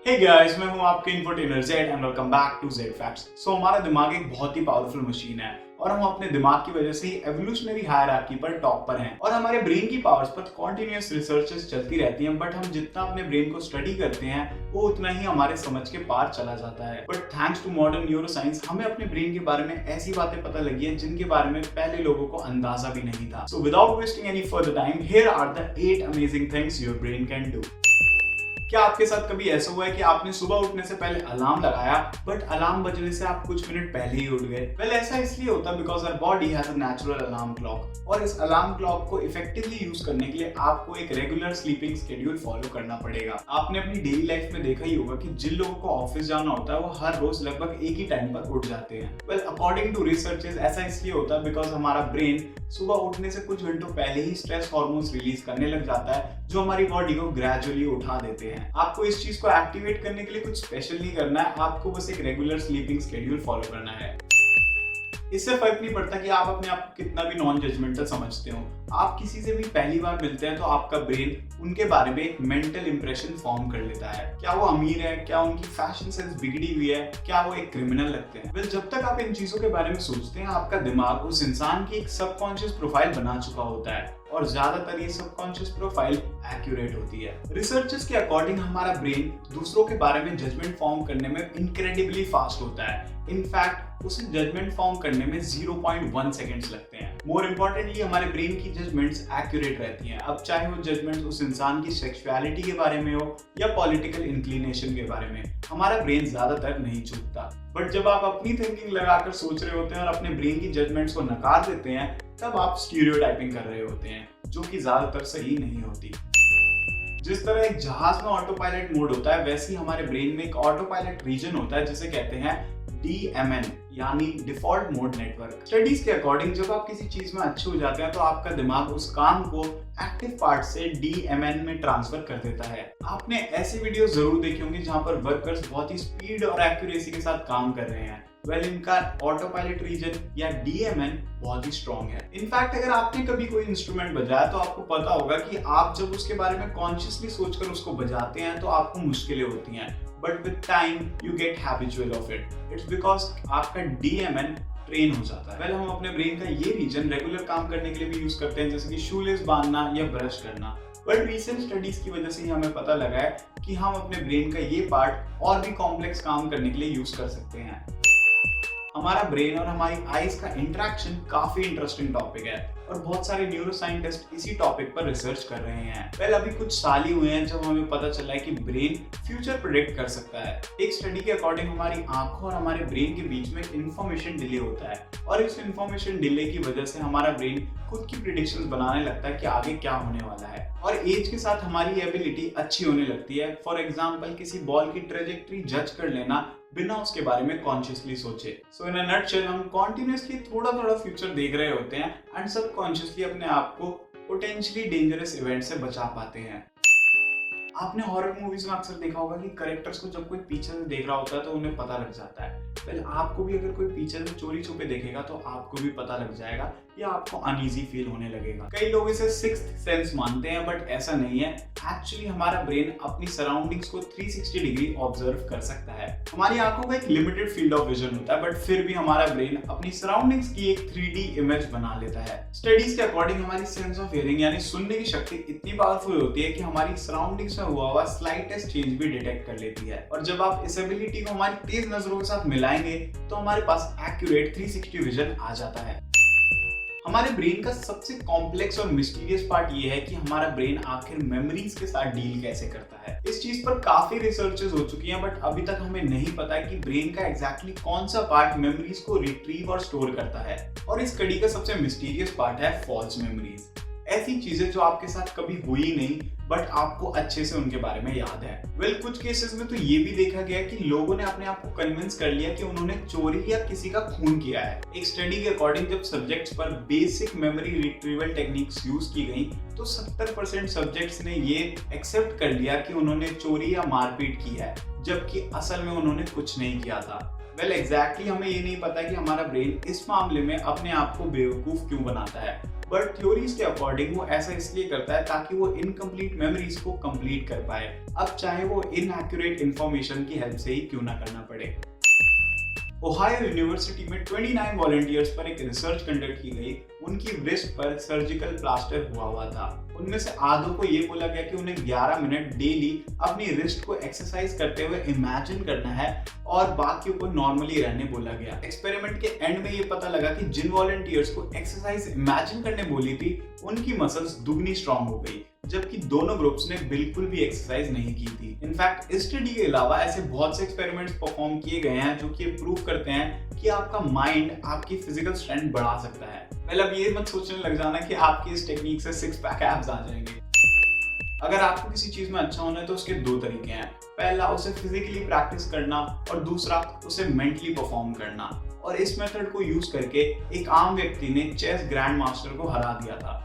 Hey guys, मैं हूं आपके infotainer Z and welcome back to Z facts. हमारा दिमाग एक बहुत ही पावरफुल मशीन है और हम अपने दिमाग की वजह से ही एवोल्यूशनरी हायरार्की पर टॉप पर हैं और हमारे ब्रेन की पावर्स पर कॉन्टिन्यूअस रिसर्चेस चलती रहती हैं। बट हम जितना अपने ब्रेन को स्टडी करते हैं वो उतना ही हमारे समझ के पार चला जाता है। But thanks to modern neuroscience हमें अपने ब्रेन के बारे में ऐसी बातें पता लगी है जिनके बारे में पहले लोगों को अंदाजा भी नहीं था। So without wasting any further time, here are the 8 amazing things your brain can do. क्या आपके साथ कभी ऐसा हुआ है कि आपने सुबह उठने से पहले अलार्म लगाया बट अलार्म बजने से आप कुछ मिनट पहले ही उठ गए? वेल, ऐसा इसलिए होता है because our body has a natural alarm clock और इस अलार्म क्लॉक को इफेक्टिवली यूज करने के लिए आपको एक रेगुलर स्लीपिंग शेड्यूल फॉलो करना पड़ेगा। आपने अपनी डेली लाइफ में देखा ही होगा कि जिन लोगों को ऑफिस जाना होता है वो हर रोज लगभग एक ही टाइम पर उठ जाते हैं। वेल, अकॉर्डिंग टू रिसर्चेस ऐसा इसलिए होता है बिकॉज हमारा ब्रेन सुबह उठने से कुछ घंटों पहले ही स्ट्रेस हार्मोन्स रिलीज करने लग जाता है जो हमारी बॉडी को ग्रेजुअली उठा देते हैं। आपको इस चीज को एक्टिवेट करने के लिए कुछ स्पेशल नहीं करना है, आपको बस एक रेगुलर स्लीपिंग शेड्यूल फॉलो करना है। इससे फर्क नहीं पड़ता कि आप अपने आप को कितना भी नॉन जजमेंटल समझते हो। आप किसी से भी पहली बार मिलते हैं तो आपका ब्रेन उनके बारे में एक मेंटल इंप्रेशन फॉर्म कर लेता है। क्या वो अमीर है, क्या उनकी फैशन सेंस बिगड़ी हुई है, क्या वो एक क्रिमिनल लगते हैं। वेल, जब तक आप इन चीजों के बारे में सोचते हैं आपका दिमाग उस इंसान की एक सबकॉन्शियस प्रोफाइल बना चुका होता है और ज्यादातर ये सबकॉन्शियस प्रोफाइल एक्यूरेट होती है। रिसर्चर्स के अकॉर्डिंग हमारा ब्रेन दूसरों के बारे में जजमेंट फॉर्म करने में इनक्रेडिबली फास्ट होता है। इनफैक्ट उसे जजमेंट फॉर्म करने में 0.1 सेकेंड्स लगते हैं। मोर इम्पोर्टेंटली हमारे ब्रेन की जजमेंट्स एक्यूरेट रहती हैं, अब चाहे वो जजमेंट्स उस इंसान की सेक्सुअलिटी के बारे में हो या पॉलिटिकल इंक्लिनेशन के बारे में। हमारा ब्रेन ज्यादातर नहीं चूकता। बट जब आप अपनी थिंकिंग लगाकर सोच रहे होते हैं और अपने ब्रेन की जजमेंट्स को नकार देते हैं तब आप स्टीरियोटाइपिंग कर रहे होते हैं जो कि ज्यादातर सही नहीं होती। जिस तरह एक जहाज में ऑटो पायलट मोड होता है वैसे ही हमारे ब्रेन में एक ऑटो पायलट रीजन होता है जिसे कहते हैं DMN यानी डिफॉल्ट मोड नेटवर्क। स्टडीज के अकॉर्डिंग जब आप किसी चीज में अच्छे हो जाते हैं तो आपका दिमाग उस काम को एक्टिव पार्ट से DMN में ट्रांसफर कर देता है। आपने ऐसी वीडियो जरूर देखी होंगी जहां पर वर्कर्स बहुत ही स्पीड और एक्यूरेसी के साथ काम कर रहे हैं। वेल, इनका ऑटो पायलट रीजन या DMN बहुत ही स्ट्रॉन्ग है। इनफैक्ट अगर आपने कभी कोई इंस्ट्रूमेंट बजाया तो आपको पता होगा कि आप जब उसके बारे में कॉन्शियसली सोचकर उसको बजाते हैं तो आपको मुश्किलें होती हैं, but with time you get habitual of it. It's because आपका DMN ट्रेन हो जाता है। वेल, हम अपने ब्रेन का ये रीजन रेगुलर काम करने के लिए भी यूज करते हैं जैसे कि शूलेस बांधना या ब्रश करना। बट रिसेंट स्टडीज की वजह से ही हमें पता लगा है कि हम अपने ब्रेन का ये पार्ट और भी कॉम्प्लेक्स काम करने के लिए यूज कर सकते हैं। हमारा ब्रेन और हमारी आईज का इंटरेक्शन काफी इंटरेस्टिंग टॉपिक है और बहुत सारे न्यूरो साइंटिस्ट इसी टॉपिक पर रिसर्च कर रहे हैं। वेल, अभी कुछ साल ही हुए हैं जब हमें पता चला है कि ब्रेन फ्यूचर प्रेडिक्ट कर सकता है। एक स्टडी के अकॉर्डिंग हमारी आंखों और हमारे ब्रेन के बीच में इंफॉर्मेशन डिले होता है और इस इंफॉर्मेशन डिले की वजह से हमारा ब्रेन खुद की प्रिडिक्शंस बनाने लगता है कि आगे क्या होने वाला है और एज के साथ हमारी एबिलिटी अच्छी होने लगती है। फॉर एग्जाम्पल, किसी बॉल की ट्रेजेक्ट्री जज कर लेना बिना उसके बारे में कॉन्शियसली सोचे। सो इन अ नटशेल, हम कॉन्टिन्यूसली थोड़ा थोड़ा फ्यूचर देख रहे होते हैं एंड सबकॉन्शियसली अपने आप को पोटेंशियली डेंजरस इवेंट से बचा पाते हैं। आपने हॉरर मूवीज में अक्सर देखा होगा कि कैरेक्टर्स को जब कोई पीछे से देख रहा होता है तो उन्हें पता लग जाता है। वेल, आपको भी अगर कोई पीछे से चोरी छुपे देखेगा तो आपको भी पता लग जाएगा या आपको अनईजी फील होने लगेगा। कई लोग इसे सिक्स्थ सेंस मानते हैं बट ऐसा नहीं है। एक्चुअली हमारा ब्रेन अपनी सराउंडिंग्स को 360 डिग्री ऑब्जर्व कर सकता है। हमारी आंखों का एक लिमिटेड फील्ड ऑफ विजन होता है बट फिर भी हमारा ब्रेन अपनी सराउंडिंग्स की एक 3D इमेज बना लेता है। स्टडीज के अकॉर्डिंग हमारी सेंस ऑफ हियरिंग यानी सुनने की शक्ति इतनी पावरफुल होती है कि हमारी सराउंडिंग्स में हुआ हुआ स्लाइटेस्ट चेंज भी डिटेक्ट कर लेती है और जब आप इस एबिलिटी को हमारी तेज नजरों के साथ मिलाएंगे तो हमारे पास एक्यूरेट 360 विजन आ जाता है। हमारे ब्रेन का सबसे कॉम्प्लेक्स और मिस्टीरियस पार्ट ये है कि हमारा ब्रेन आखिर मेमोरीज के साथ डील कैसे करता है। इस चीज पर काफी रिसर्चेस हो चुकी हैं बट अभी तक हमें नहीं पता है कि ब्रेन का एग्जैक्टली कौन सा पार्ट मेमोरीज को रिट्रीव और स्टोर करता है। और इस स्टडी का सबसे मिस्टीरियस पार्ट है फॉल्स मेमोरीज। ऐसी चीजें जो आपके साथ कभी हुई नहीं बट आपको अच्छे से उनके बारे में याद है। वेल, कुछ केसेस में तो ये भी देखा गया कि लोगों ने अपने आप को कन्विंस कर लिया कि उन्होंने चोरी या किसी का खून किया है। एक स्टडी के अकॉर्डिंग जब सब्जेक्ट्स पर basic memory retrieval techniques use की गई तो 70% सब्जेक्ट्स ने ये एक्सेप्ट कर लिया कि उन्होंने चोरी या मारपीट की है जबकि असल में उन्होंने कुछ नहीं किया था। वेल, एग्जैक्टली हमें ये नहीं पता कि हमारा ब्रेन इस मामले में अपने आप को बेवकूफ क्यों बनाता है बट थ्योरीज के अकॉर्डिंग वो ऐसा इसलिए करता है ताकि वो इनकम्प्लीट मेमोरीज को कंप्लीट कर पाए, अब चाहे वो इनएक्यूरेट इंफॉर्मेशन की हेल्प से ही क्यों ना करना पड़े। ओहायो यूनिवर्सिटी में 29 वॉलंटियर्स पर एक रिसर्च कंडक्ट की गई। उनकी रिस्ट पर सर्जिकल प्लास्टर हुआ था। उनमें से आधों को ये बोला गया कि उन्हें 11 मिनट डेली अपनी रिस्ट को एक्सरसाइज करते हुए इमेजिन करना है और बाकियों को नॉर्मली रहने बोला गया। एक्सपेरिमेंट के एंड में ये पता लगा कि जिन वॉलंटियर्स को एक्सरसाइज इमेजिन करने बोली थी उनकी मसल्स दुगनी स्ट्रांग हो गई, जबकि दोनों ग्रुप्स ने बिल्कुल भी एक्सरसाइज नहीं की थी। इनफैक्ट इस स्टडी के अलावा ऐसे बहुत से एक्सपेरिमेंट्स परफॉर्म किए गए हैं जो कि प्रूव करते हैं कि आपका माइंड आपकी फिजिकल स्ट्रेंथ बढ़ा सकता है। अब ये मत सोचने लग जाना कि आपकी इस टेक्निक से 6 पैक एब्स आ जाएंगे। अगर आपको किसी चीज में अच्छा होना है तो उसके 2 तरीके हैं। पहला उसे फिजिकली प्रैक्टिस करना और दूसरा उसे मेंटली परफॉर्म करना। और इस मेथड को यूज करके एक आम व्यक्ति ने चेस ग्रैंड मास्टर को हरा दिया था।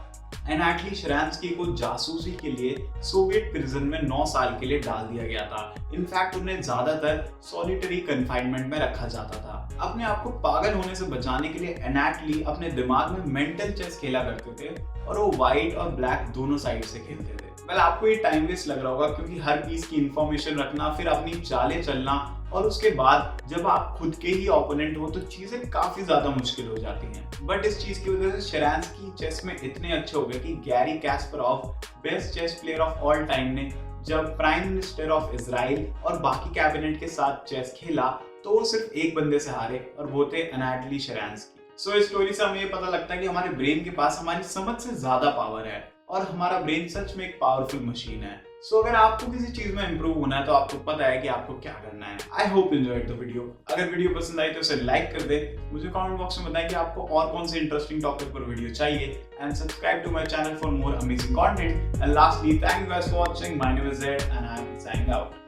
एनाटली शरांस्की को जासूसी के लिए सोवियत प्रिजन में 9 साल के लिए डाल दिया गया था। इनफैक्ट उन्हें ज्यादातर सॉलिटरी कन्फाइनमेंट में रखा जाता था। अपने आप को पागल होने से बचाने के लिए एनाटली अपने दिमाग में मेंटल चेस खेला करते थे और वो व्हाइट और ब्लैक दोनों साइड से खेलते थे। आपको ये टाइम वेस्ट लग रहा होगा क्योंकि हर पीस की इंफॉर्मेशन रखना, फिर अपनी चालें चलना और उसके बाद जब आप खुद के ही ओपोनेंट हो तो चीजें काफी ज्यादा मुश्किल हो जाती हैं। बट इस चीज की वजह से शरांस्की चेस में इतने अच्छे हो गए कि Garry Kasparov, best chess player of all time, ने जब प्राइम मिनिस्टर ऑफ इजराइल और बाकी कैबिनेट के साथ चेस खेला तो वो सिर्फ एक बंदे से हारे और वो थे एनाटली शरांस्की। सो इस स्टोरी से हमें ये पता लगता है कि हमारे ब्रेन के पास हमारी समझ से ज्यादा पावर है और हमारा ब्रेन सच में एक पावरफुल मशीन है। सो अगर आपको किसी चीज में इंप्रूव होना है तो आपको पता है कि आपको क्या करना है। I hope enjoyed the video. अगर वीडियो पसंद आई तो उसे लाइक कर दे, मुझे कमेंट बॉक्स में बताएं कि आपको और कौन से इंटरेस्टिंग टॉपिक पर वीडियो चाहिए, and subscribe to my channel for more amazing content. And lastly, thank you guys for watching. My name is Jed and I am signing out.